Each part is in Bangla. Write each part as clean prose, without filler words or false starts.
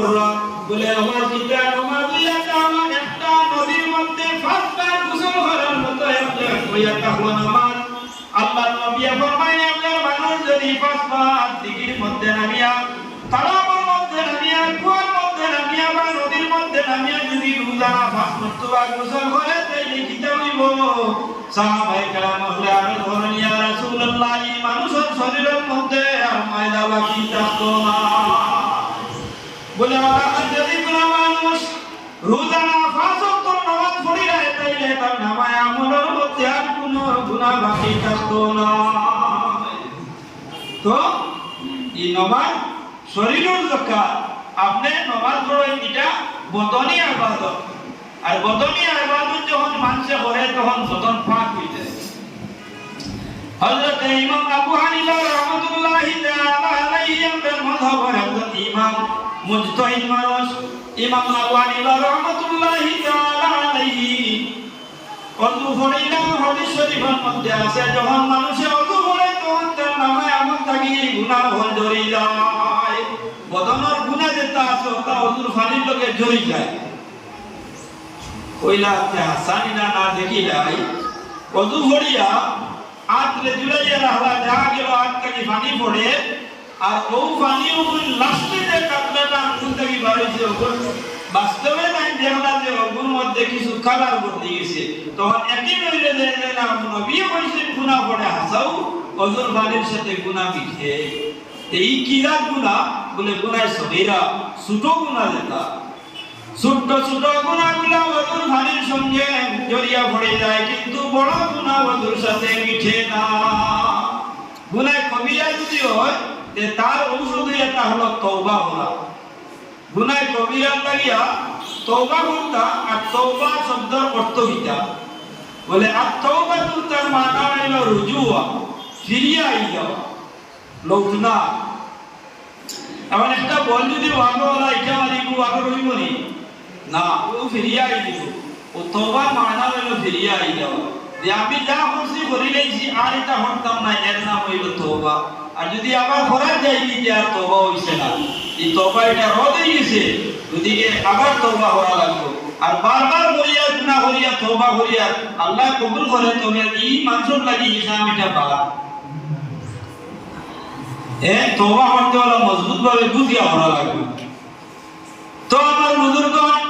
করলাম বলে আমার পিতা আমার দুইটা আমার একটা নদীর মধ্যে পাঁচবার গোসল করার মতো একটা হইয়া থাকলো নামাজ আল্লাহ নবী ফরমায় আপনার মানুষ যদি পাঁচবার দিঘির মধ্যে নামিয়া তালাবের মধ্যে নামিয়া কুয়ার মধ্যে নামিয়া বা নদীর মধ্যে নামিয়া যদি রোজা পাঁচ মর্তবার গোসল করে তাইলে কিতা হইব সাহাবায়ে কেরাম বললেন আমি ধরেন ইয়া রাসূলুল্লাহ মানুষের শরীরের মধ্যে আর ময়লা বাকি থাকতো না বলে আল্লাহ যদি কোন মানুষ রোজা না পাঁচ ওয়াক্ত নামাজ পড়ে যায় তাইলে তার নামায় আমলের মধ্যে আর কোনো গুনাহ বাকি থাকতো না তো এই নামাজ শরীরের যাকাত আপনি নামাজ পড়েন এটা বদনি ইবাদত আর বদনি ইবাদত যখন মানুষ করে তখন বদন পাক হয়ে যায় হযরত ইমাম আবু হানিফা রাহমাতুল্লাহি তাআলা আলাইহি এর মাযহাবের হযরত ইমাম মুজতাহিদ মানুষ ইমাম আবু হানিফা রাহমাতুল্লাহি তাআলা আলাইহি ওযু পড়িলা হাদিস শরীফের মধ্যে আছে যখন মানুষে ওযু পড়ে তখন তার নামে আমল থাকি গুনাহ হল ধরে যায় বদনের গুনাহ যেটা আছে তা ওযুর পানির লগে জড়ি যায় কইলা হাসানি না দেখি যায় ওযু পড়িয়া আতলে জুড়াইয়া রাখলা যা গেল আটকানি পানি পড়ে আর ও পানি উপর লাস্টে যে কাটলাটা আঙ্গুল থেকে বাড়িছে ওপর বাস্তবে নাই দেখলা যে ওগুর মধ্যে কিছু কালার বদলে গেছে তখন একই মিলে যায় না নবী কইছে গুনাহ পড়ে হাসাও ওজুর পানির সাথে গুনাহ মিশে এই কিরা গুনাহ বলে গুনাহ সগীরা ছোট গুনাহ যেটা ছোট ছোট গুনাহগুলো ওজুর পানির সঙ্গে জড়িয়ে পড়ে যায় কিন্তু বড় গুনাহ ওজুর সাথে মিশে না গুনাহ কবিরা যদি হয় তার ঔষধ এটা হলো তওবা করা গুনাহ কবিরা লাগিয়া তওবা করতা আর তওবা শব্দের অর্থ কিটা বলে আর তওবা তার মানে হলো রুজুয়া ফিরিয়ে আইয়া লৌটনা এমন একটা বল যদি ওয়াগওয়ালা এটা মারিব ওয়াগ রইব নি না ও ফিরিয়ে আই দিব ও তওবা মানে হলো ফিরিয়ে আই যাওয়া যে আমি যা করছি করে লইছি আর এটা হরতাম না এর নাম হইল তওবা আর যদি আবার করার যাইবি যে আর তওবা হইছে না এই তওবা এটা রদ হয়ে গেছে ওদিকে আবার তওবা করা লাগবে আর বারবার করিয়া গুনাহ করিয়া তওবা করিয়া আল্লাহ কবুল করে তবে এই মানুষের লাগি হিসাব এটা পাওয়া তওবা করতে হলে মজবুত ভাবে বুঝিয়া করা লাগবে তো আমার বুজুর্গগণ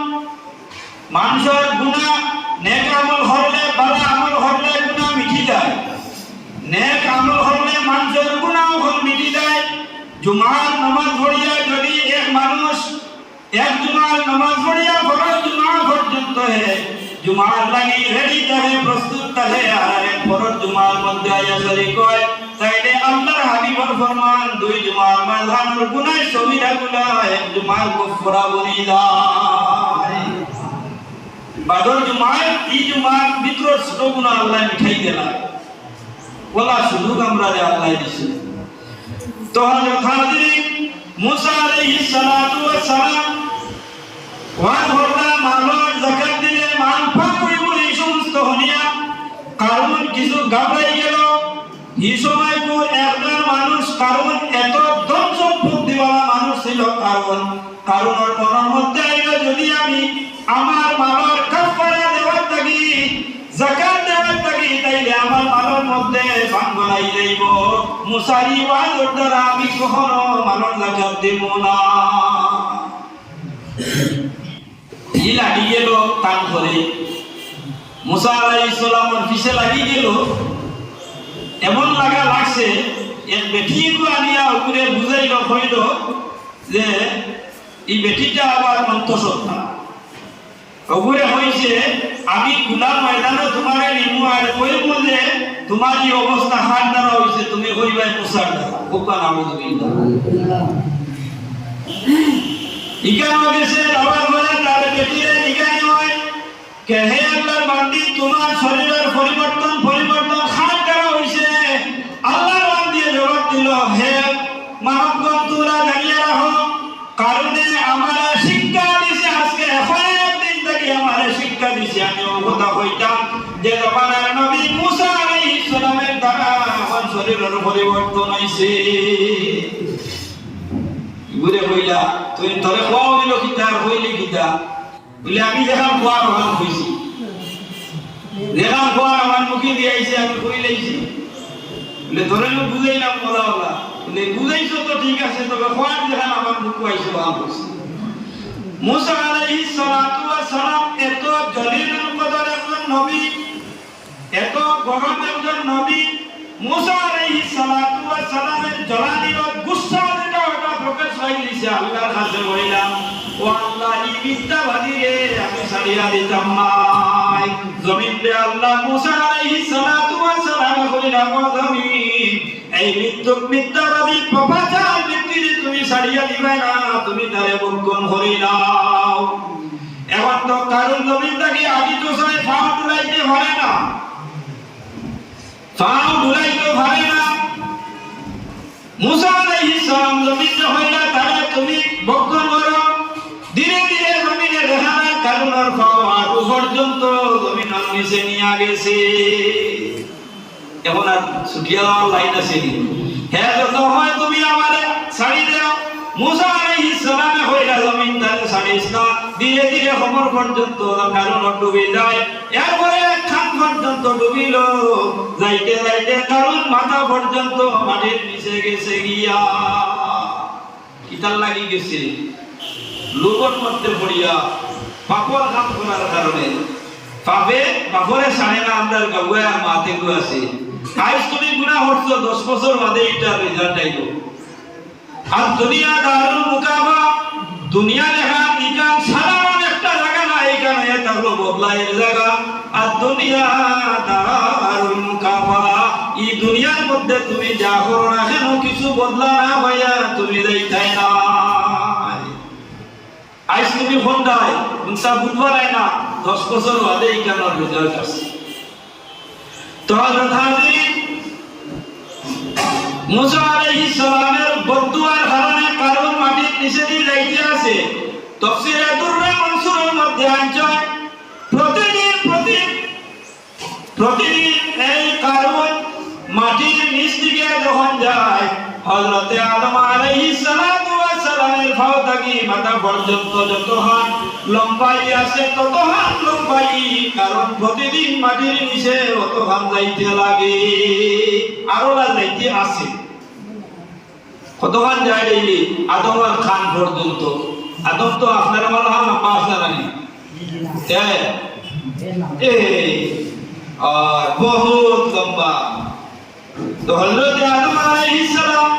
মানুষের গুনাহ নেক আমল করলে ভালো আমল করলে গুনাহ মিটি যায় নেক আমল করলে মানুষের গুনাহ মিটি যায় জুমার নামাজ পড়িয়া যদি এক মানুষ এক জুমার নামাজ পড়িয়া ফরজ জুমা পর্যন্ত জুমার লাগি রেডি থাকে প্রস্তুত থাকে আর এক ফরজ জুমার মধ্যে আয়া শরীক হয় তাইলে আল্লাহর হাবিবর ফরমান দুই জুমার মাঝখানের গুনাহ সগীরাগুলো এক জুমার গফরা বনি যায় বাদর জুমায় এই জুমার ভিতর ছোট গুনাহ আল্লাহ মিঠাই দিলা ওলা সুযোগ আমরা আল্লাহ দিছে তো হযরত হাজরিন মুসা আলাইহিস সালাতু ওয়াস সালাম ওয়াজ হরলা মালর যাকাত দিলে মান পাক হইব এই সমস্ত হনিয়া কারণ কিছু ঘাবড়াই গেল এই সময় পর একজন মানুষ কারণ এত ধন সম্পদ দিওয়ালা মানুষ ছিল কারণের মনের মধ্যে আইলো যদি আমি আমার মালর কাফারা দেওয়ার থাকি যাকাত দেওয়ার থাকি তাইলে আমার মালর মধ্যে ভাঙ বানাই যাইব মুসারি ওয়াজের দ্বারা আমি কখনো মালর যাকাত দেব না ই লাগি গেল কান করে মুসা আলাইহিস সালামের পিছে লাগি গেল এমন লাগছে এক বেটিকে আনিয়া উপরে বুঝাইল কইল যে এই বেটিটা আবার অন্তঃসত্ত্বা উপরে হইছে আমি গুনার ময়দানে তোমারে নিমু আর কইব যে তোমার এই অবস্থা হাত দ্বারা হইছে তুমি কইবাই মুসার দ্বারা ওকা নাউযুবিল্লাহ ইকানো গেছে আবার বলে তার বেটিরে নিগানি হয় কে হে আল্লাহর বান্দি তোমার শরীরের পরিবর্তন খান করা হইছে আল্লাহর বান্দি জবাব দিল হে মানবগণ তোমরা জানিয়ে রাখো কারণে আমার শিক্ষা দিছে আজকে এখন একদিন থেকে আমার শিক্ষা দিছে আমি কথা কইতাম যে তোমার নবী মুসা আলাইহিস সালামের দ্বারা আমার শরীরের পরিবর্তন হইছে ঘুরে কইলা তুই তোরে খাওয়াও দিল কিতা কইলি কিতা বলে আমি দেখাম খাওয়ার আমার হইছি দেখাম খাওয়ার আমার মুখে দিয়ে আইছে আমি কই লাইছি বলে তোরে বুঝাইলাম বলা বলা বলে বুঝাইছো তো ঠিক আছে তবে খাওয়ার দেখাম আমার মুখ আইছে ভালো হইছে মুসা আলাইহিস সালাতু ওয়াস সালাম এত জলিলুল কদর একজন নবী এত গরম একজন নবী মুসা আলাইহিস সালাতু ওয়াস সালামের জলালির গুসা যেটা ওটা প্রকাশ হয়ে গেছে আল্লাহর কাছে বললাম ও আল্লাহ এই মিথ্যাবাদী রে আমি ছাড়িয়া দিতাম না জমিনে আল্লাহ মুসা আলাইহিস সালাতু ওয়াস সালাম কইলাম ও জমিন এই মিথ্যাবাদী পাপাচার ব্যক্তিরে তুমি ছাড়িয়া দিবে না তুমি তারে বক্ষণ করি নাও এখন তো কারণ জমিনটাকে আদি তো সবাই ফাও তুলাইতে পারে না ফাও তুলাইতে পারে না মুসা আলাইহিস সালাম জমিনে হইলা তারে তুমি বক্ষণ করো ধীরে ধীরে জমিনে দেখানা কারণের ফাও আর পর্যন্ত জমিনের নিচে নিয়ে গেছে এখন আর ছুটিয়া লাইন আছে হ্যাঁ যত হয় তুমি আমারে ছাড়ি দাও মুসা আলাইহিস সালামে হইলা জমিন তারে ছাড়িস না ধীরে ধীরে খবর পর্যন্ত কারণ ডুবে যায় এরপরে খান পর্যন্ত ডুবিল যাইতে যাইতে কারণ মাথা পর্যন্ত মাটির নিচে গেছে গিয়া কিতাল লাগি গেছে লোকর মধ্যে পড়িয়া পাপর কাম করার কারণে পাপে পাপরে ছাড়ে না আমরা গাওয়া মাতে গো আছে আজ তুমি গুনাহ করছো 10 বছর বাদে এটা রেজাল্ট আইলো আর দুনিয়া দারুল মুকাবা দুনিয়া দেখা ইকান সাধারণ একটা জায়গা না এখানে এটা হলো বদলায়ের জায়গা আর দুনিয়া দারুল মুকাবা এই দুনিয়ার মধ্যে তুমি যা করো না কেন কিছু বদলা না ভাইয়া তুমি যাইতাই না আজ তুমি ফোনটাই উনসা বুধবারাই না 10 বছর বাদে এখানে রেজাল্ট আসছে তো হযরত হাজির মুসা আলাইহিস সালামের বদদুয়ার কারণে কারণ মাটির নিচে দিয়ে যাইতে আছে তাফসীরে দুররে মনসুরের মধ্যে আনছে প্রতিদিন এই কারণ মাটির নিচ দিকে যখন যায় হযরত আদম আলাইহিস সালাতু ওয়াস সালামের পাও থেকে মাথা পর্যন্ত যত হাত লম্বাই আছে তত হাত লম্বাই কারণ প্রতিদিন মাটির নিচে অত হাত যাইতে লাগে আরো যাইতে আছে কতক্ষণ যায় ডেইলি আদম আর খান পর্যন্ত আদম তো আপনার আমার হাত লম্বা আছে না আর বহুত লম্বা তো হযরত আদম আলাইহিস সালাম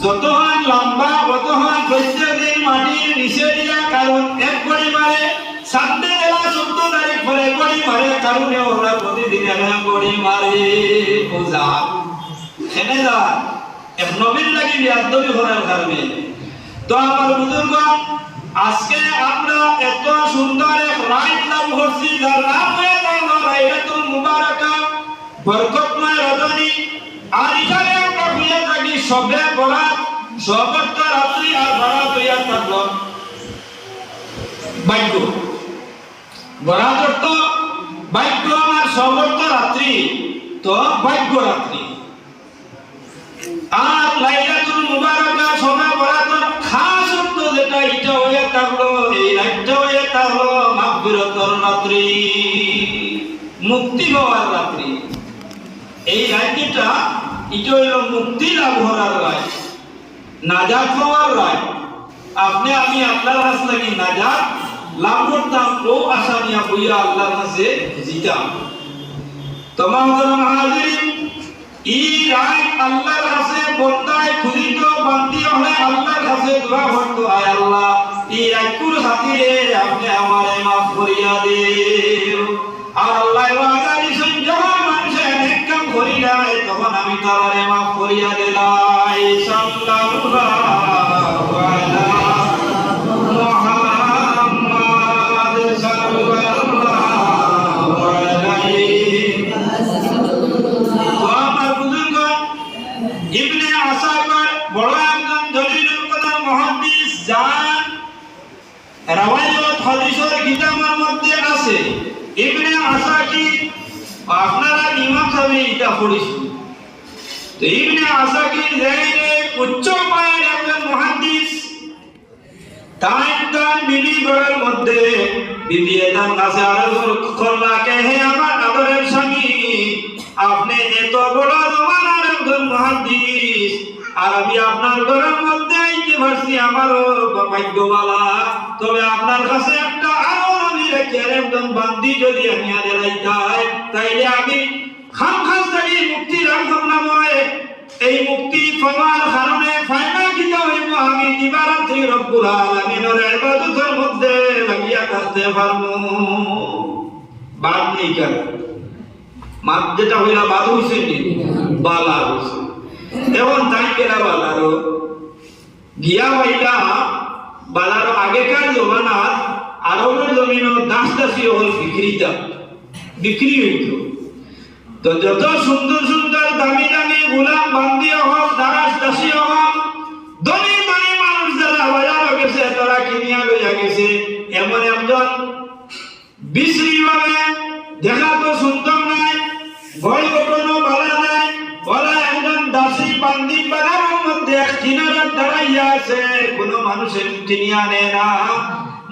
যতক্ষণ লম্বা ততক্ষণ প্রত্যেকদিন মাটির নিচে দিয়া কারণ এক গড়ি মারে সামনে জেলা 14 তারিখ পরে গড়ি মারে কারণে ওরা প্রতিদিন এক গড়ি মারে পূজা এনে যা এক নবীর লাগি বিয়াদবি করার কারণে তো আমার বুজুর্গ আজকে আমরা এত সুন্দর এক রাত লাভ করছি যার নাম হলো লাইলাতুল মুবারাকা বরকতময় রজনী আর এখানে আমরা হইয়া থাকি সবে বরাত সবত রাত্রি আর বরাত হইয়া থাকলো ভাগ্য বরাত তো ভাগ্য আর সবত রাত্রি তো ভাগ্য রাত্রি আর লাইলাতুল মুবারাকা সবে বরাতের খাস অর্থ যেটা এটা হইয়া থাকলো এই রাতটা হইয়া থাকলো মাগফিরাতের রাত্রি মুক্তি পাওয়ার রাত্রি এই রাতটা এটা হলো মুক্তি লাভ করার রাত নাজাত পাওয়ার রাত আপনি আমি আল্লাহর কাছে লাগি নাজাত লাভ করতাম ও আশা নিয়া বইয়া আল্লাহর কাছে জিতাম तमाम হাজিরিন এই রাত আল্লাহর কাছে বন্দায় খুঁজিত বান্দি হলে আল্লাহর কাছে দোয়া করত আয় আল্লাহ এই রাতকুর খাতিরে আপনি আমারে maaf করিয়া দিও আর আল্লাহ ওয়াদা দিছেন যখন মানুষ নেক কাম করি যায় তখন আমি তারে maaf করিয়া দিলাই সাল্লাল্লাহু আলা মুহাম্মাদ সাল্লাল্লাহু আলাইহি ইবনে আসাকার বড় একজন দলিলুল কদর মুহাদ্দিস জান রাওয়ায়াত হাদিসের কিতাবের মধ্যে আছে ইবনে আসাকির আপনারা ইমাম সাহেব এটা পড়িছেন তো ইবনে আসাকির জায়গায় উচ্চ মানের একজন মুহাদ্দিস টাইম বিবি ঘরের মধ্যে বিবি এদান কাছে আরজ করলা কে হে আমার আদরের স্বামী, আপনি এত বড় জমানার একজন মুহাদ্দিস, আর আমি আপনার ঘরের মধ্যে আইতে পারছি আমারও ভাগ্যবালা। তবে আপনার কাছে একটা আরো আমি রেখে একজন বান্দি যদি আমি আদের আইতাই, তাইলে আমি খামখাস থেকে মুক্তি লাভ করলাম। এই মুক্তি পাওয়ার কারণে ফায়দা কিতা হইব, আমি দিবারাত্রি রব্বুল আলামিনের ইবাদতের মধ্যে লাগিয়া থাকতে পারবো। বাদ নেই কেন মাত যেটা হইলা বাদ হইছে নি বালা হইছে। এখন তাই কেনা বালারও গিয়া হইলা বালারও আগেকার জমানার আরবের জমিন দাস দাসী হল বিক্রি হইত। তো যত সুন্দর সুন্দর দামি দামি গোলাম বান্দি হোক দাস দাসী হোক, ধনী ধনী মানুষ যারা বাজার গেছে তারা কিনিয়া লইয়া গেছে। এমন একজন বিশ্রী ভাবে দেখা তো সুন্দর নাই, ভয় ঘটনা ভালো নাই, বলা একজন দাসী বান্দি বাজারের মধ্যে কিনারে দাঁড়াইয়া আছে, কোনো মানুষের কিনিয়া নেয় না।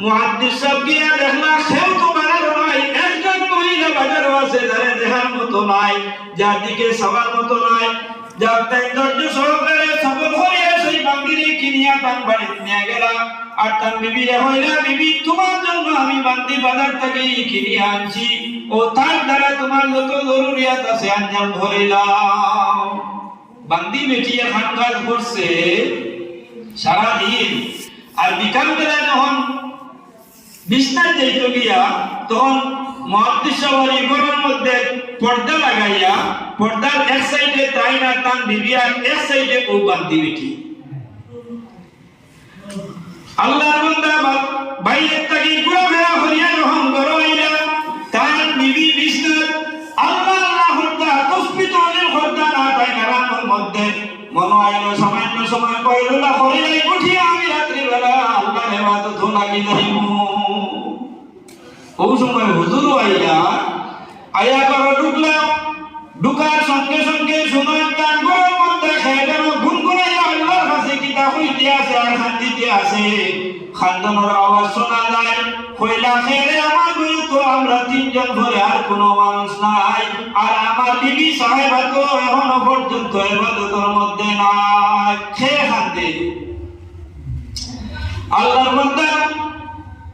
মুহাদ্দিস সাহেব গিয়া দেখলা সেও তো বাজার নাই, একজন মহিলা বাজারও আছে যারা দেখার মতো নাই, যার দিকে সবার মতো নাই, যার তাই ধৈর্য সহকারে সবর হয়ে সেই বান্দিরে কিনিয়া তার বাড়িতে নিয়ে গেলা। আর তার বিবি হইলা, বিবি তোমার জন্য আমি বান্দি বাজার থেকে কিনে আনছি, ও তার দ্বারা তোমার যত জরুরিয়াত আছে আঞ্জাম ধরিলাম। বান্দি বেটি এখন কাজ করছে সারাদিন, আর বিকাল বেলা যখন বিছনায় যাইতে গিয়া তখন মুহাদ্দিস সাহেব ঘরের মধ্যে পর্দা লাগাইয়া, পর্দার এক সাইডে তাই না তান বিবি আর এক সাইডে ও বান্দি বেটি। আল্লাহর বান্দা বাইরে থেকে ঘোরাফেরা করিয়া যখন ঘর আইলা, তার বিবি বিছনায় আল্লাহ আল্লাহ হরদা তসবিহ তাহলিল হরদা না তাই নারায়ণের মধ্যে মনে আইলো সামান্য সময় কইলা করিলাই উঠিয়া আমি রাত্রি বেলা আল্লাহর ইবাদত লাগি যাইমু। ওই সময় হুজুর আয়া করো ঢুকলাম, ঢুকার সঙ্গে সঙ্গে সময় তার ঘরের মধ্যে খেয়ে গেল গুনগুনাইয়া আল্লাহর কাছে কিতাব হইতে আছে আর খান্দিতে আছে। খান্দানোর আওয়াজ শোনা যায়, কইলা খেয়ে আমার ঘরে তো আমরা তিনজন ঘরে আর কোনো মানুষ নাই, আর আমার বিবি সাহেবা তো এখনো পর্যন্ত ইবাদতের মধ্যে নাই, খেয়ে খান্দে। আল্লাহর বান্দা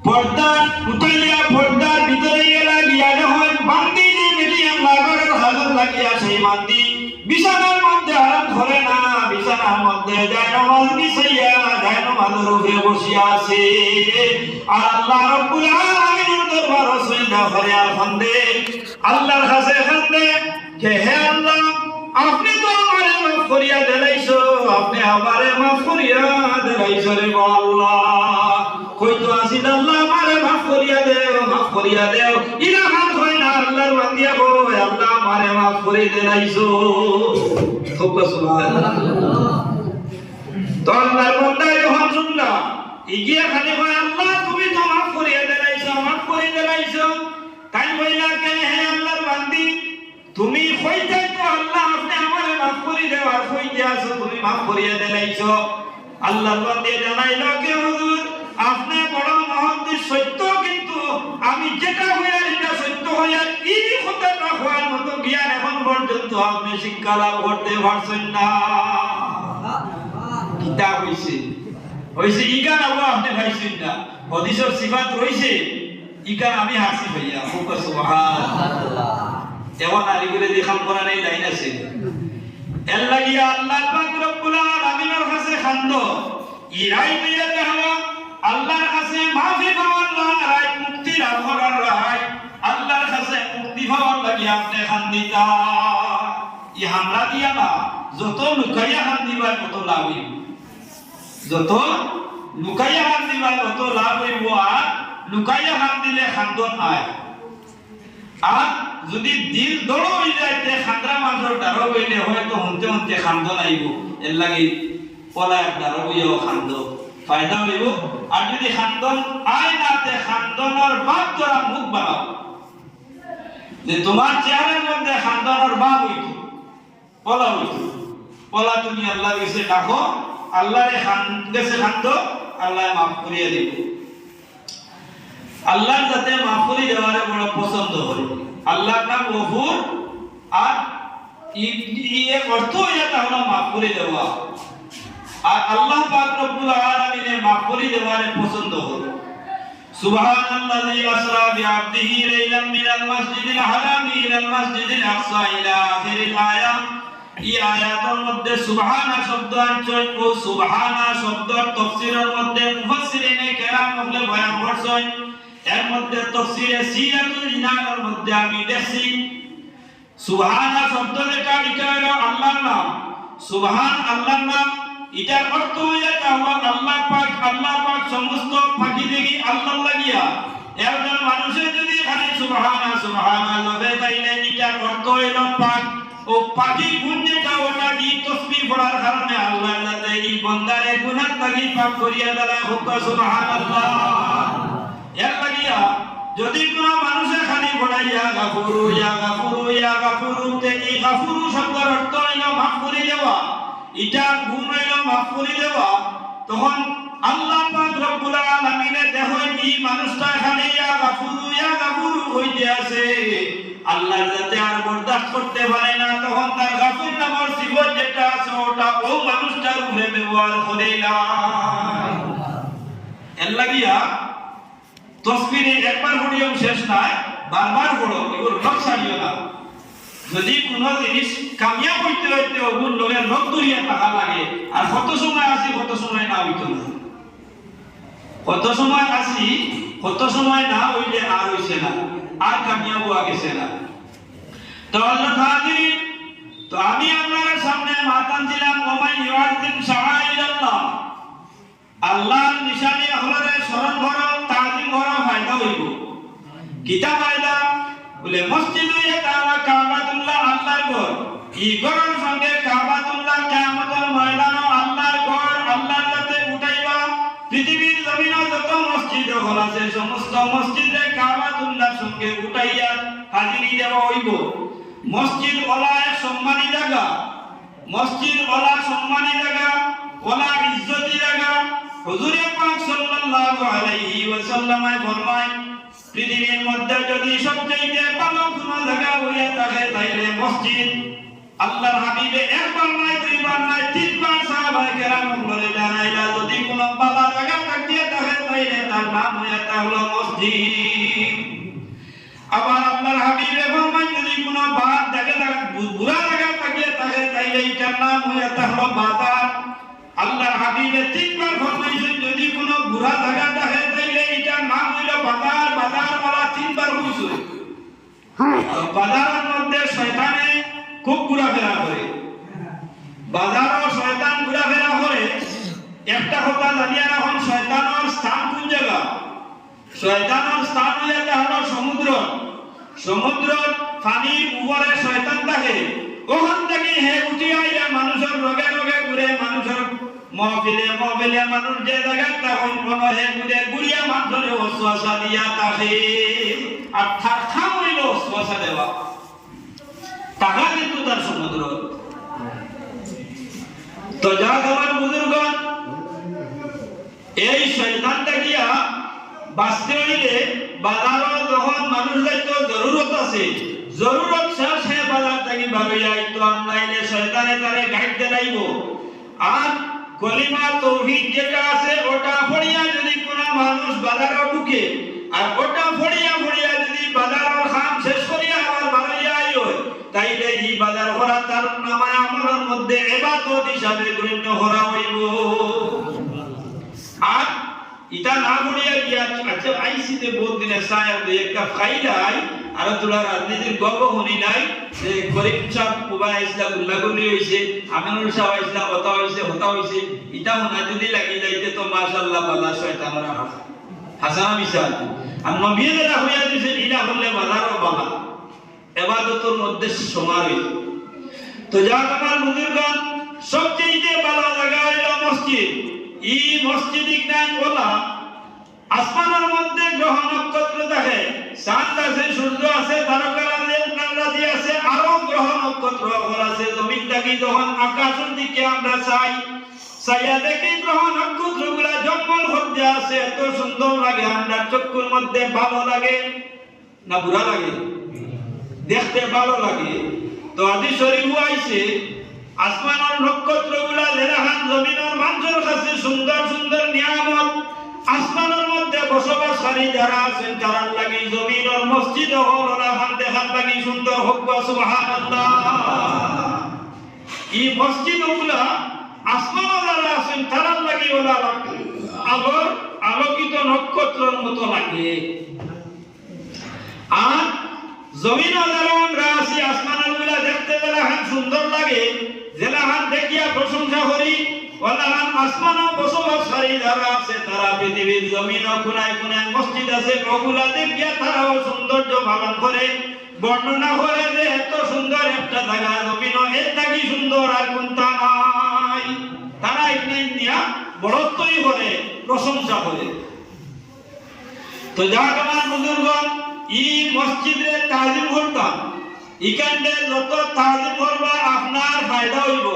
পর্দা উঠাইয়া পর্দার ভিতরে গেলা, গিয়া যখন বান্দি যে বেটি আল্লাহর হাজর লাগিয়া সেই বান্দি বিছানার মধ্যে আরাম করে না, বিছানার মধ্যে যায় নামাজ বিছাইয়া যায় নামাজের উপরে বসিয়া আছে। আর আল্লাহ রব্বুল আলামিনের দরবারে সজদা করে আর কান্দে, আল্লাহর কাছে কান্দে যে হে আল্লাহ, আপনি তো আমারে মাফ করিয়া দিলাইছো, আপনি আমারে মাফ করিয়া দিলাইছো রে আল্লাহ। কইতো আসিল আল্লাহ আমারে মাফ করিয়া দেও, মাফ করিয়া দেও, ইলা হাত হয় না আল্লাহর বান্দিয়া গো, আল্লাহ আমারে মাফ করে দিলাইছো। সুবহানাল্লাহ। তো আল্লাহর বান্দা যখন শুনলা ইগিয়া খালি কয় আল্লাহ তুমি তো মাফ করিয়া দিলাইছো, মাফ করে দিলাইছো। তাই বইলা কে হে আল্লাহর বান্দি, তুমি কইতে তো আল্লাহ আপনি আমারে মাফ করে দেও, আর কইতে আছো তুমি মাফ করিয়া দিলাইছো। আল্লাহর বান্দি জানাইলো কে হুজুর আপনি বড় মুহাদ্দিস সত্য, কিন্তু আমি যেটা হইয়া এটা সত্য হইয়া এই কথাটা হওয়ার মতো জ্ঞান এখন পর্যন্ত আপনি শিক্ষা লাভ করতে পারছেন না। কিতাব হইছে ইগান আল্লাহ আপনি পাইছেন না, হাদিসের সিফাত রইছে ইগান আমি হাসি ভাইয়া। সুবহানাল্লাহ। এমন আলিগুলো দেখাম করা নাই লাইন আছে, এর লাগিয়া আল্লাহ পাক রব্বুল আলামিনের কাছে খান্দ ইরাই দিয়া দেওয়া, আল্লাহর কাছে মাফি পাওয়ার রায়, মুক্তি লাভ করার রায়, আল্লাহর কাছে মুক্তি পাওয়ার লাগি আপনি খান্দিতা। ই হামলা দিয়া না, যত লুকাইয়া খান্দিবার তত লাভ হইব, যত লুকাইয়া খান্দিবার তত লাভ হইব। আর লুকাইয়া খান্দিলে খান্দন আয়, আর যদি দিল দড় হয়ে যায় তে খান্দরা মানুষের ডারো হইলে হয়তো হনতে হনতে খান্দন আইব। এর লাগি পলা ডারো হইয়াও খান্দ ফায়দা হইব। আর যদি খান্দন আয় না তে খান্দনের বাপ তোরা মুখ বানাও, যে তোমার চেহারার মধ্যে খান্দনের বাপ হইত পলা হইত, পলা তুমি আল্লাহ গেছে ডাকো, আল্লাহরে গেছে খান্দ, আল্লাহ মাফ করিয়ে দিব। আল্লাহ যাতে মাফ করে দেওয়ারে বড় পছন্দ করে। আল্লাহর নাম গফুর, আর এর অর্থ এটা হলো মাফ করে দেওয়া। আর আল্লাহ পাক রব্বুল আলামিনের মাফ করে দেওয়ারে পছন্দ করে। সুবহানাল্লাযী আসরা বিআবদিহি লাইলাম মিনাল মাসজিদিল হারামি ইলাল মাসজিদিল আকসা ইলা আখিরিল আয়াত। এই আয়াতের মধ্যে সুবহানা শব্দ আছে। ও সুবহানা শব্দের তাফসীরের মধ্যে মুফাসসিরিনে কেরাম বলে বয়ান করছেন। এর মধ্যে তাফসীরে সিয়াতুল ইনানের মধ্যে আমি দেখছি সুবহানা শব্দ যেটা এটা হলো আল্লাহর নাম। সুবহান আল্লাহর নাম, এটার অর্থ এটা হলো আল্লাহ পাক সমস্ত ফাঁকি দেখি আল্লাহ লাগিয়া। একজন মানুষের যদি খালি সুবহানা সুবহানা বলে তাইলে এটার অর্থ হলো পাক। ও পাখি গুণ যেটা ওটা দি তাসবিহ পড়ার কারণে আল্লাহ যাতে এই বান্দারে গুনাহ থেকে পাক করিয়া দেয়। হোক সুবহানাল্লাহ। এর লাগিয়া যদি কোনো মানুষে খালি পড়ে ইয়া গাফুরু ইয়া গাফুরু ইয়া গাফুরু, তে এই গাফুরু শব্দের অর্থ হলো মাফ করে দেওয়া। এটা গুণ হলো মাফ করে দেওয়া। তখন আল্লাহ পাক রব্বুল আলামিনের দেখেন এই মানুষটা খালি ইয়া গাফুরু হইতে আছে, আল্লাহ যাতে আর বরদাস্ত করতে পারে না, তখন তার গাফুর নামের সিফত যেটা আছে ওটা ও মানুষটার উপরে ব্যবহার করে না। এর লাগিয়া তসবিরে একবার পড়িও শেষ নাই, বারবার পড়ো, এগুলো লোক ছাড়িও না। যদি কোনো জিনিস কামিয়াব হইতে হইতে ওগুলো লোকের লোক দূরিয়া থাকা লাগে। আর কত সময় আসি কত সময় না হইতো না, কত সময় আসি কত সময় না হইলে আর হইছে না, আর কামিয়াব হওয়া গেছে না। তাহলে হাজিরিন, তো আমি আপনাদের সামনে মাতান ছিলাম ওমাই ইউআযিম শাআইরাল্লাহ, আল্লাহর নিশানি হলরে স্মরণ করো, তাজিম করো, ফায়দা হইব। কিতা ফায়দা বলে মসজিদে এটা কাবাতুল্লাহ আল্লাহর ঘর। এই ঘরের সঙ্গে কাবাতুল্লাহ কিয়ামতের ময়দানে আল্লাহর ঘর আল্লাহর কাছে উঠাইবা। পৃথিবীর জমিনে যত মসজিদ হল আছে সমস্ত মসজিদে কাবাতুল্লাহর সঙ্গে উঠাইয়া হাজিরি দেওয়া হইব। মসজিদ ওলা এক সম্মানী জায়গা, মসজিদ ওলা সম্মানী জায়গা, ওলা ইজ্জতি জায়গা। হুজুরে পাক সাল্লাল্লাহু আলাইহি ওয়াসাল্লাম ফরমায় পৃথিবীর মধ্যে যদি সবচেয়ে ভালো কোনো জায়গা হইয়া থাকে তাইলে মসজিদ। আল্লাহর হাবিবে একবার নয় দুইবার নয় তিনবার সাহাবায়ে কেরাম বলে জানাইলা যদি কোনো ভালো জায়গা থাকিয়া থাকে তাইলে তার নাম হইয়া হলো মসজিদ। আবার আল্লাহর হাবিবে ফরমায় যদি কোনো বাদ জায়গা বুরা জায়গা থাকিয়া থাকে তাইলে এটার নাম হইয়া হলো বাজার। আল্লাহর হাবিবে তিনবার ফরমাইছেন যদি কোনো বুরা জায়গা থাকে তাইলে এটার নাম হইল বাজার। বাজার বলা তিনবার হইছে। বাজারের মধ্যে শয়তানে খুব ঘোরাফেরা করে, বাজারও শয়তান ঘোরাফেরা করে। একটা কথা জানিয়া রাখুন, শয়তানের স্থান কোন জায়গা? শয়তানের স্থান হইয়া হলো সমুদ্র। সমুদ্র পানির উপরে শয়তান থাকে, ওখান থেকে হে উঠে আইয়া মানুষের রোগে রোগে ঘুরে, মানুষের মহফিলে মহফিলে মানুষ যে জায়গা তখন কোন হে ঘুরে ঘুরিয়া মানুষের ওয়াসওয়াসা দিয়া থাকে। আর তার কাম হইল ওয়াসওয়াসা দেওয়া, টাকা কিন্তু তার সমুদ্র। তো যা আমার বুজুর্গণ, এই শয়তানটা গিয়া বাঁচতে হইলে বাজারও যখন মানুষ যাইতো জরুরত আছে, জরুরত শেষ হয়ে বাজার থেকে ভাবিয়া আইতো, নাইলে শয়তানে তারে গাইড দেনাইব। আর কলিমা তৌহিদ যেটা আছে ওটা পড়িয়া যদি কোনো মানুষ বাজারে ঢুকে, আর ওটা পড়িয়া পড়িয়া যদি বাজারের কাম শেষ করিয়া আবার বাড়িয়া আইও, তাইলে এই বাজার করা তার নামে আমলের মধ্যে ইবাদত হিসাবে গণ্য করা হইব। আর এটা না পড়িয়া গিয়া আচ্ছা আইসিতে বহুত দিনে সাহেব একটা খাইলাই আর তোলা রাজনীতির গল্প শুনি নাই যে গরিব সাহেব কুবা ইসলাম উল্লাগুলি হয়েছে, আমিনুল সাহেব ইসলাম হতা হয়েছে এটা শোনা যদি লাগি যাইতে তো মাশাআল্লাহ বালা শয়তানরা হাসানা মিসাল। আর নবী যেটা হইয়া দিয়েছে এটা হলে বাজারও বালা ইবাদতের মধ্যে সমার। তো যা আমার বুজুর্গণ, সবচেয়ে ভালো জায়গা হলো মসজিদ। এই মসজিদ ইকরাম বলা আসমানের মধ্যে গ্রহ নক্ষত্র থাকে, চাঁদ আছে, সূর্য আছে, তারকারাজি আছে, আরো গ্রহ নক্ষত্র আছে। জমিন থেকে যখন আকাশের দিকে আমরা চাই, সাইয়া দেখি গ্রহ নক্ষত্রগুলা জঙ্গল মধ্যে আছে, এত সুন্দর লাগে, আমরা চক্ষুর মধ্যে ভালো লাগে না বুড়া লাগে? দেখতে ভালো লাগে। তো আদি শরীফ আইছে আসমানের নক্ষত্রগুলা যেরাহান জমিনের মানুষের কাছে সুন্দর সুন্দর নিয়ামত, আসমানের মধ্যে বসবাসকারী যারা আছেন তারার লাগি জমিনের মসজিদ হলাহান দেখার লাগি সুন্দর হোক, সুবহানাল্লাহ। এই মসজিদগুলা আসমানে যারা আছেন তারার লাগি ওলা আলোর আলোকিত নক্ষত্রের মতো লাগে। আর জমিনে যারা আমরা আছি আসমানের গুলা দেখতে যেলাহান সুন্দর লাগে, যেলাহান দেখিয়া প্রশংসা করি, ওলাহান আসমানে বসবাসকারী যারা আছে তারা পৃথিবীর জমিনে কোনায় কোনায় মসজিদ আছে, ওগুলা দেখিয়া তারাও সৌন্দর্য পালন করে, বর্ণনা করে যে এত সুন্দর একটা জায়গা জমিনে এর থাকি সুন্দর আর কোনটা নাই। তারা এখানে নিয়া বড়ত্বই করে, প্রশংসা করে। তো যাক আমার বুজুর্গণ, এই মসজিদে তাজিম করতাম, এখানে যত তাজিম করবা আপনার ফায়দা হইব,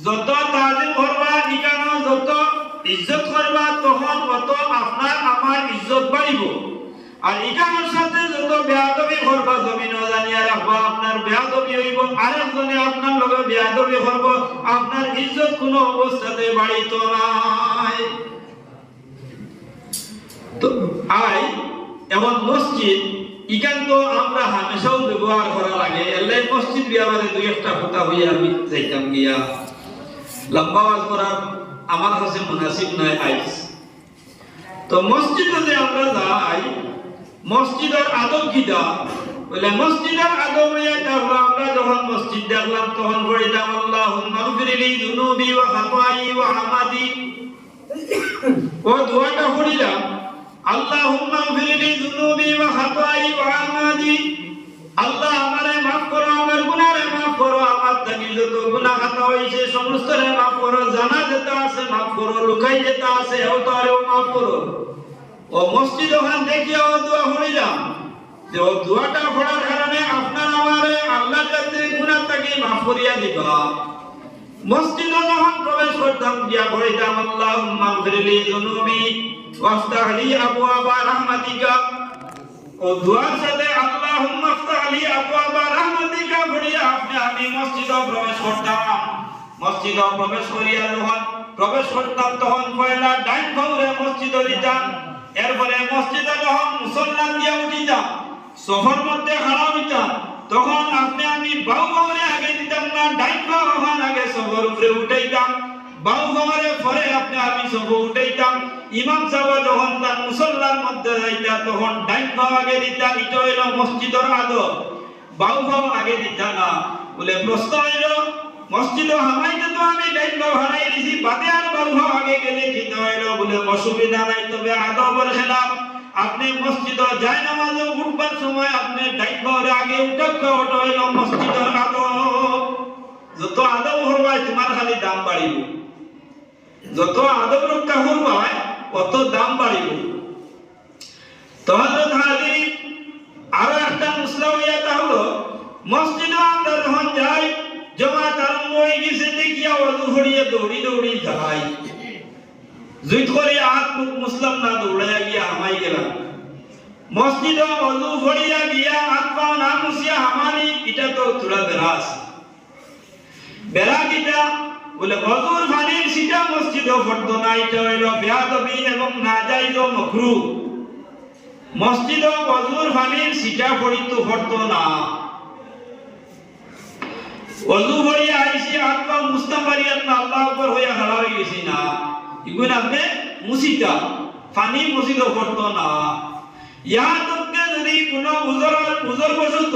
যত তাজিম করবা এখানে যত ইজ্জত করবা তখন কত আপনার আমার ইজ্জত বাড়িব। আর এখানের সাথে যত বেয়াদবি করবা জমিনে জানিয়া রাখবা আপনার বেয়াদবি হইব, আরেকজনে আপনার লগে বেয়াদবি করব, আপনার ইজ্জত কোনো অবস্থাতে বাড়িত নাই। তো আই এখন মসজিদ ইখান তো আমরা হামেশাও ব্যবহার করা লাগে, এলে মসজিদ বিয়াবারে দুই একটা কথা হইয়া আমি যাইতাম গিয়া, লম্বা ওয়াজ করা আমার কাছে মুনাসিব নাই আইস। তো মসজিদে যে আমরা যাই, মসজিদের আদব কিটা বলে, মসজিদের আদব হইয়া তারপর আমরা যখন মসজিদ দেখলাম তখন পড়িতাম আল্লাহুম্মা গফিরলি যুনুবি ওয়া খাতাই ওয়া আমাদি। ও দোয়াটা পড়িলাম, আল্লাহুম্মা গফিরলি যুনুবি ওয়া খাতাই ওয়া আমাদি। আল্লাহ আমারে মাফ করো, আমার গুনাহরে মাফ করো, আমার থেকে যত গুনাহ খাতা হইছে সমস্তরে মাফ করো, জানা যেটা আছে মাফ করো, লুকাই যেটা আছে ওটারেও মাফ করো। ও মসজিদ ওখান দেখিয়া ও দোয়া পড়িলাম, যে ও দোয়াটা পড়ার কারণে আপনার আমারে আল্লাহর কাছে গুনাহ থেকে মাফ করিয়া দিবা। মসজিদে যখন প্রবেশ করতাম গিয়া পড়িতাম আল্লাহুম্মা গফিরলি যুনুবি ওয়াফতাহ লি আবওয়াবা রাহমাতিকা। ও দোয়ার সাথে আল্লাহুম্মা আফতাহ লি আবওয়াবা রাহমাতিকা পড়িয়া আপনি আমি মসজিদে প্রবেশ করতাম। মসজিদে প্রবেশ করিয়া যখন প্রবেশ করতাম তখন পয়লা ডাইন ভাউরে মসজিদে দিতাম, এরপরে মসজিদে যখন মুসল্লা দিয়া উঠিতাম, সফর মধ্যে খাড়া হইতাম, তখন আপনি আমি বাউ ভাউরে আগে দিতাম না, ডাইন ভাউ আগে সফর উপরে উঠাইতাম, বাউ ভাউরে পরে আপনি আমি সফর উঠাইতাম। ইমাম সাহেব যখন তার মুসল্লার মধ্যে যাইতা তখন ডাইন ভাউ আগে দিতা, এটা হইল মসজিদের আদব, বাউ ভাউ আগে দিতা না। বলে প্রশ্ন হইল মসজিদে হামাইতে তো আমি ডাইন ভাউ হারাই দিছি, বাদে আর বাউ ভাউ আগে গেলে কি হইল? বলে অসুবিধা নাই, তবে আদবের খেলাফ। আপনি মসজিদে যায় নামাজে উঠবার সময় আপনি ডাইন ভাউরে আগে উঠাতে, ওটা হইল মসজিদের আদব। যত আদব হরবাই তোমার খালি দাম বাড়িব, যত আদব রক্ষা হরবাই কত দাম বাড়িব। তাহলে হাজির আরো একটা মশলা হইয়া তা হলো, মসজিদে আমরা যখন যাই জমাত আরম্ভ হয়ে গেছে দেখিয়া ওযু করিয়া দৌড়ি দৌড়ি যাই, জুইত করে হাত মুখ মুসলাম না, দৌড়াইয়া গিয়া হামাই গেলাম। মসজিদে ওযু করিয়া গিয়া হাত পা না মুছিয়া হামানি, এটা তো তোরা বেরাস বেড়া কিটা? বলে ওযুর পানির সিটা মসজিদে পড়তো না, এটা হইল বেয়াদবি এবং নাজায়েজ ও মাকরুহ। মসজিদে ওযুর পানির সিটা পড়তো না। ওযু করিয়া আইছি হাত পা মুছতাম পারিয়া না, আল্লাহু আকবার হইয়া খাড়া হয়ে গেছি না, ইগুন আপনি মুছিতা, পানি মসজিদে পড়তো না। ইয়া তককে যদি কোনো উজর বসত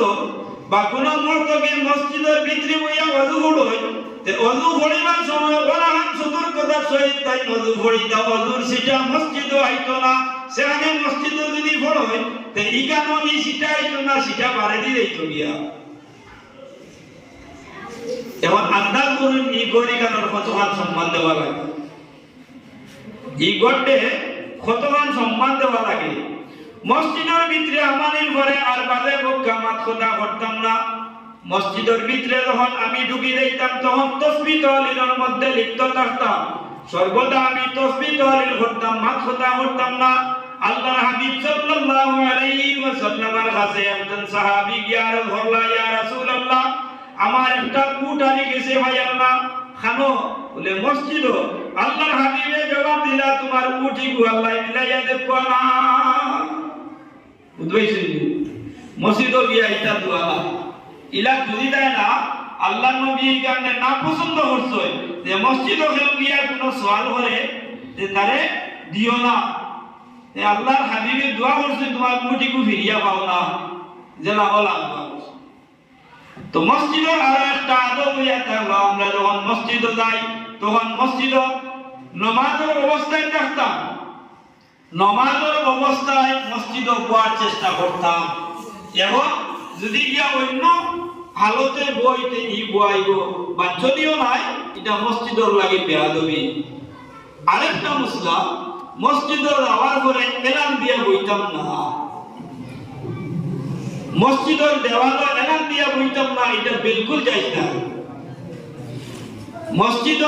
বা কোনো মুহূর্তে মসজিদের ভিতরে হইয়া ওযু পড়ই, তে ওযু পড়িবার সময় ওলাহান সতর্কতার সহিত তাই ওযু পড়িতা, ওযুর সিটা মসজিদে আইতো না। সেখানে মসজিদে যদি পড়ই তে ইকানোনি সিটা আইতো না, সিটা বাড়ে দিয়ে দিত গিয়া। এখন আন্দাজ করুন এই গরিকানোর কতখান সম্মান দেওয়া লাগে, এই গড়ে কতখান সম্মান দেওয়া লাগে। মসজিদের ভিতরে আমাদের ঘরে আর বাজে বক্কা মাত কথা করতাম না, মসজিদের ভিতরে যখন আমি ঢুকি যাইতাম তখন তাসবিহ তাহলিলের মধ্যে লিপ্ত থাকতাম। সর্বদা আমি তাসবিহ তাহলিল করতাম, মাথা করতাম না। আল্লাহর হাবিব সাল্লাল্লাহু আলাইহি ওয়াসাল্লামের কাছে একজন সাহাবী গিয়া বলল, ইয়া রাসূলুল্লাহ, আমার একটা উট হারিয়ে গেছে ভাই আল্লাহ, খানো বলে মসজিদ। আল্লাহর হাবিবে জবাব দিলা, তোমার উঠি গো আল্লাহ মিলাইয়া দেখো না। বুঝাইছেন মসজিদ গিয়া এটা দোয়া ইলা খুঁজি দেয় না। আল্লাহ নবী কারণে না পছন্দ করছে যে মসজিদ গিয়া কোনো সওয়াল করে যে তারে দিও না। আল্লাহর হাবিবে দোয়া করছে তোমার মুটিকু ফিরিয়া পাও না, জেলা হলাম। তো মসজিদের আরো একটা আদব হইয়া থাকলো, আমরা যখন মসজিদে যাই তখন মসজিদ নমাজের অবস্থায় থাকতাম, নমাজের অবস্থায় মসজিদ পড়ার চেষ্টা করতাম। এখন যদি গিয়া অন্য হালতে বইতে ই বইব বাঞ্ছনীয় নাই, এটা মসজিদের লাগে বেয়াদবি। আরেকটা মশলা, মসজিদে যাওয়ার পরে এলান দিয়ে বইতাম না, মসজিদের দেওয়ালে এলান দিয়ে বইতাম না, এটা বিলকুল যাইত না। মসজিদ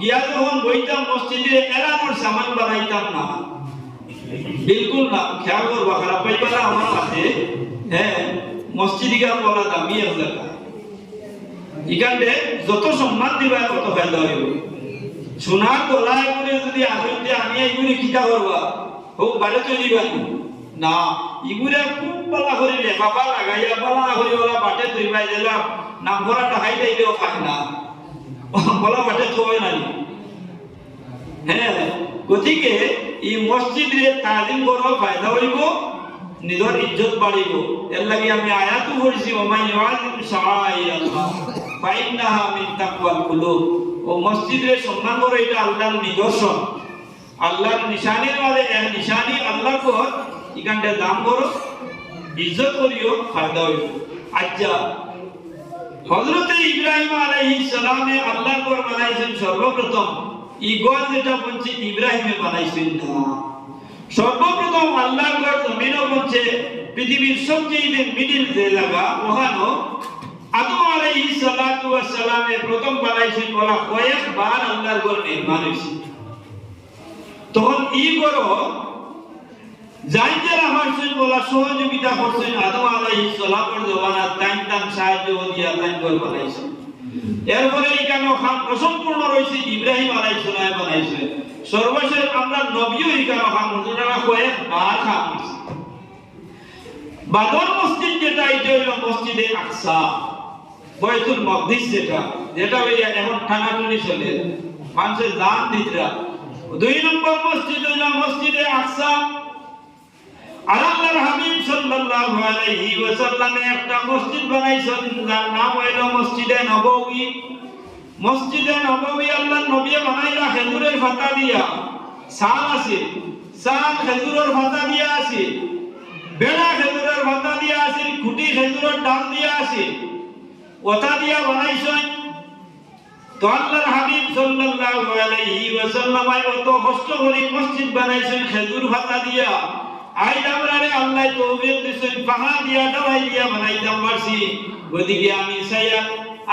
গিয়া যখন বইতাম মসজিদে এলানোর সামান বানাইতাম না, বিলকুল না। খেয়াল করবা, খারাপ পাইবা না আমার কাছে। হ্যাঁ, মসজিদ গিয়া পড়া দামি এক জায়গা, এখানে যত সম্মান দিবা তত ফায়দা হইব। সোনার গলায় করে যদি আদরতে আমি এগুলি কিতা করবা, হোক বাইরে চলে যাবা না, এগুলা খুব পালা করিলে বাবা লাগাইয়া পালা করি ওরা বাটে তৈরি দিলাম, নাম ভরা টাকাই দিলেও খায় না, বলা বাটে থই না। হ্যাঁ, গতিকে এই মসজিদে তাজিম করার ফায়দা হইব, নিজের ইজ্জত বাড়িব। এর লাগে আমি আয়াতও পড়ছি, ওমাই ইয়াজিম শাআইরাল্লাহ ফাইন্নাহা মিন তাকওয়াল কুলুব। ও মসজিদে সম্মান করে, এটা আল্লাহর নিদর্শন, আল্লাহর নিশানির মাঝে এক নিশানি। আল্লাহ কো এখানটা দাম করো, ইজ্জত করিও, ফায়দা হইব। আচ্ছা, হযরতে ইব্রাহিম আলাইহিস সালামে আল্লাহর ঘর বানাইছেন সর্বপ্রথম। এই ঘর যেটা বলছে ইব্রাহিমে বানাইছেন না, সর্বপ্রথম আল্লাহর ঘর জমিনও বলছে পৃথিবীর সবচেয়ে মিডিল যে জায়গা, ওখানেও আদম আলাইহিস সালাতু ওয়াস সালামে প্রথম বানাইছেন। বলা কয়েকবার আল্লাহর ঘর নির্মাণ হয়েছে। তখন এই ঘর যাই যারা আমারছেন বলা সহযোগিতা করছেন আদম আলাইহিস সালামের জমানার তাইন সাহায্য দিয়া তাইন ঘর বানাইছেন। এরপরে এখানে খান অসম্পূর্ণ রয়েছে, ইব্রাহিম আলাইহিস সালাম বানাইছেন। সর্বশেষ আমরা নবীও এখানে খান মুজুরা কয়েকবার খান। বাদর মসজিদ যেটা, এটা হইল মসজিদে আকসা, বাইতুল মাকদিস যেটা হইয়া এখন টানাটুনি চলে, মানুষের জান দিতরা। 2 নম্বর মসজিদ হইল মসজিদে আকসা। আর আল্লাহর হাবিব সাল্লাল্লাহু আলাইহি ওয়াসাল্লামে একটা মসজিদ বানাইছেন, যার নাম হইল মসজিদে নববী। মসজিদে নববী আল্লাহর নবী বানাইলা খেজুরের পাতা দিয়া, সাল আছে, সাল খেজুরের পাতা দিয়া আছে, বেড়া খেজুরের পাতা দিয়া আছে, খুঁটি খেজুরের ডাল দিয়া আছে, ওটা দিয়া বানাইছেন। তো আল্লাহর হাবিব সাল্লাল্লাহু আলাইহি ওয়াসাল্লাম এত কষ্ট করে মসজিদ বানাইছেন খেজুর পাতা দিয়া। আই আমরারে আল্লাহ তৌফিক দিছেন, পাহা দিয়া দাওয়াই দিয়া বানাইতাম পারছি। গদিকে আমি চাইয়া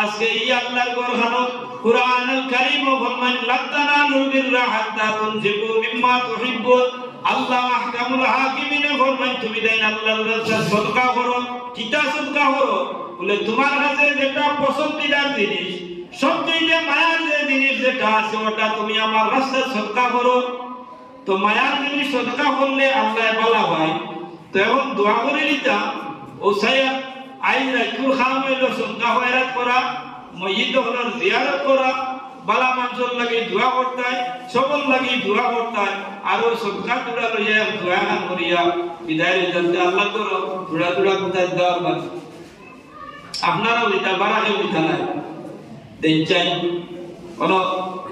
আজকে এই আল্লাহর ঘরখানো কুরআনুল কারীম ফরমান লাতানালুল বিররা হাত্তা তুনফিকু মিম্মা তুহিব্বুন। আল্লাহ আহকামুল হাকিমিনে ফরমান তুমি দেন আল্লাহর রাস্তায় সদকা করো। কিতা সদকা করো? বলে তোমার কাছে যেটা পছন্দিদার জিনিস, সবচেয়ে মায়ার যে জিনিস যেটা আছে ওটা তুমি আমার রাস্তায় সদকা করো। তো মায়ার জিনিস সদকা করলে আল্লাহ বলা হয়। তো এখন দোয়া করে নিতা ও সাইয়া আইন রাখুর খাম হইল সদকা খয়রাত করা, মসজিদ হলার জিয়ারত করা, বালা মানুষের লাগে দোয়া করতে হয়, সবল লাগে দোয়া করতে হয়। আর ওই সদকা টুড়া লইয়া দোয়া গান করিয়া বিদায় জানতে আল্লাহ করো টুড়া টুড়া কোথায় দেওয়ার বাদ। আপনারাও এটা বাড়াকে উঠা নাই দেন চাই কোন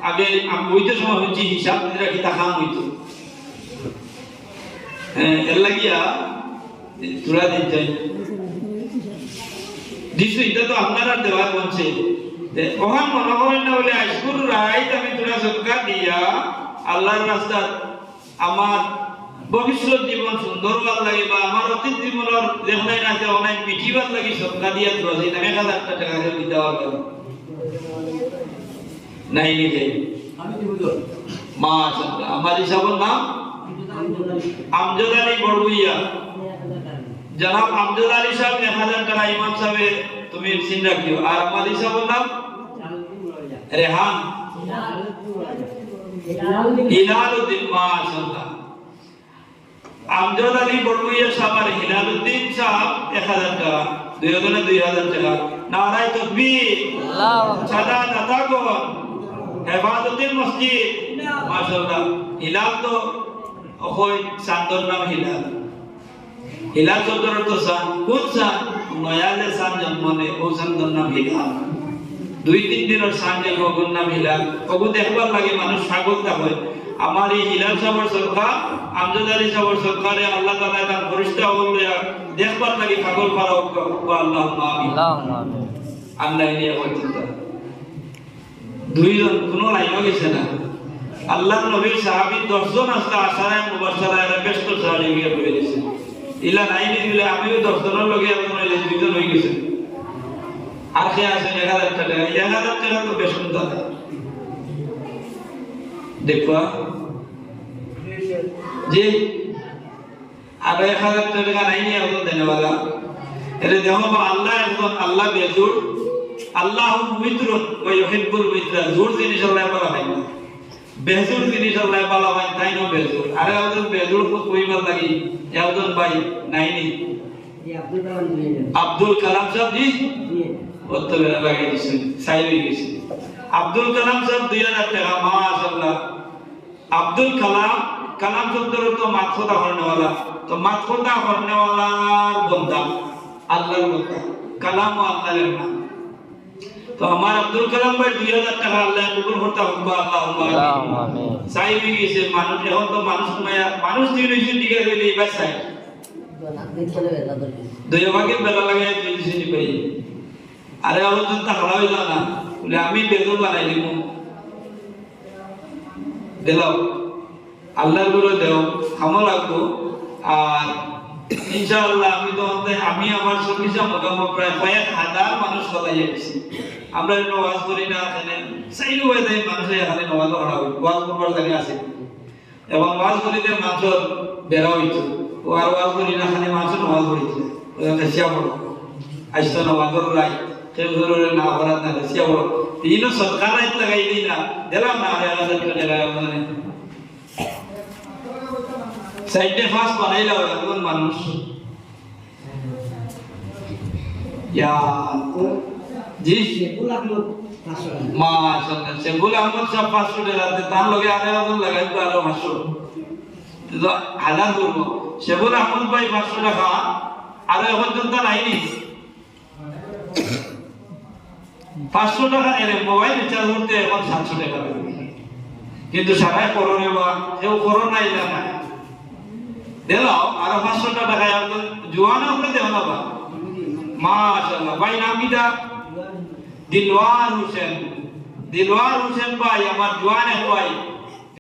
আগে আমি বইতে সময় হচ্ছে হিসাব দিরা কি তা খাম হইতো। হ্যাঁ, এর লাগিয়া টুড়া দেন চাই দিছো। এটা তো আপনারা দেওয়া বলছে ওখান মনে করেন না বলে আজকুর রাইত আমি তোরা সদকা দিয়া আল্লাহর রাস্তা আমার ভবিষ্যৎ জীবন সুন্দর ভাল লাগে বা আমার অতীত জীবনের যেখানে আছে অনেক মিঠিবার লাগি সৎকা দিয়া দিবাছি না 1000 টাকা করে দিতে পারবে নাই নিজে মাশাআল্লাহ আমার হিসাবের নাম আমজদ আলী বড়ুইয়া জনাব আমজদ আলী সাহেব 1000 টাকা ইমাম সাহেব তুমি চিন রাখিও আর আমার হিসাবের নাম রেহান হিলালুদ্দিন মাশাআল্লাহ আমজদ আলী বড়ুইয়া সাহেব আর হিলালুদ্দিন সাহেব 1000 টাকা দুইজনে 2000 টাকা নারায়ে তাকবীর আল্লাহু সাদা দাতাগণ হেফাজতের মসজিদ মাশাআল্লাহ হিলাল তো ওই সান্দর নাম হিলাল হিলাল শব্দের অর্থ সান কোন সান নয়ালে সান জন্মনে ও সান্দর নাম হিলাল 2-3 দিনের সান যে ওগুর নাম হিলাল ওগু দেখবার লাগে মানুষ পাগলতা হয় আমার এই হিলাল সাহেবের সরকার আমজদ আলী সাহেবের সরকারে আল্লাহ তাআলা তার ফেরেশতা বলে দেখবার লাগে পাগল পারা আল্লাহুম্মা আমিন আল্লাহুম্মা আমিন আল্লাহ নিয়ে বলতে দুইজন কোনো লাইনও গেছে না আল্লাহর নবীর সাহাবী 10 জন আসলে আশারায়ে মুবাশশারায়ে বেস্ট সাহাবী গিয়ে বলে দিয়েছে ইলা নাই দিলে আমিও 10 জনের লগে এখন হইলে দুইজন হয়ে গেছে আর কে আছে 1000 টাকা 1000 টাকা তো বেশ কম দাদা দেখো জি আর 1000 টাকা নাই নিয়ে এখন দেনেওয়ালা এরে দেখো আল্লাহ একজন আল্লাহ বেজুর আল্লাহ মিত্রুন ওয়া ইউহিব্বুল মিত্রা জোর জিনিস আল্লাহ বলা হয় না বেজুর জিনিস আল্লাহ বলা হয় তাই না বেজুর আরে একজন বেজুর কইবার লাগি একজন ভাই নাইনি আব্দুল কালাম সাহেব জি উত্তরে লাগাই দিছেন সাইরে গেছে আব্দুল কালাম সাহেব 2000 টাকা মাশাআল্লাহ আব্দুল কালাম কালাম শব্দের অর্থ মাতখতা করনেওয়ালা তো মাতখতা করনেওয়ালার বান্দা আল্লাহর বান্দা কালাম আল্লাহর নাম তো আমার আব্দুল কালাম ভাই 2000 টাকা আল্লাহ কবুল করতে হবে আল্লাহুম্মা আমিন সাইবি গেছে মানুষ এখন তো মানুষ দিয়েছে দিকে গেলে এবার সাই দুই ভাগে বেলা লাগাই দিয়েছে নি ভাই আরে আলো তো হারা হইল না বলে আমি বেদর বানাই দিব দিলাও আল্লাহর গুরু দেও খামো লাগবো আর ইনশাআল্লাহ আমি তো আমি আমার সর্বিসা মোটামুটি প্রায় 1000 মানুষ চলাই যাচ্ছি আমরা ওয়াজ করি না এখানে সাইলু হয়ে যায় মানুষের এখানে নামাজ পড়া হয় ওয়াজ করবার জায়গা আছে এবং ওয়াজ করিতে মানুষের বেড়া হইতো ও আর ওয়াজ করি না এখানে মানুষের নামাজ পড়িছে ওখানে শিয়া পড়ো আজকে নামাজের রাই কেউ ধরে না পড়া না শিয়া পড়ো তিনও সরকার রাইত লাগাই দিই না দিলাম না আরে আলাদা জায়গায় মানে সাইডে ফাস্ট বানাইলাও একজন মানুষ ইয়া জি শেখুল আহমদ মাশাআল্লাহ শেখুল আহমদ সব 500 টাকা দিতে তার লগে আরে একজন লাগাই তো আরো 500 তো হাজার করব শেখুল আহমদ ভাই 500 টাকা আর এখন তো নাইনি 500 টাকা এর মোবাইল রিচার্জ করতে এখন 700 টাকা লাগে কিন্তু সারাই করোনা বা কেউ করোনা ইলা না দিলাও আর 500 টাকা একজন জওয়ানা করে দেও না বা মাশাআল্লাহ ভাই নাম কিটা দিলওয়ার হোসেন ভাই আমার জওয়ান ভাই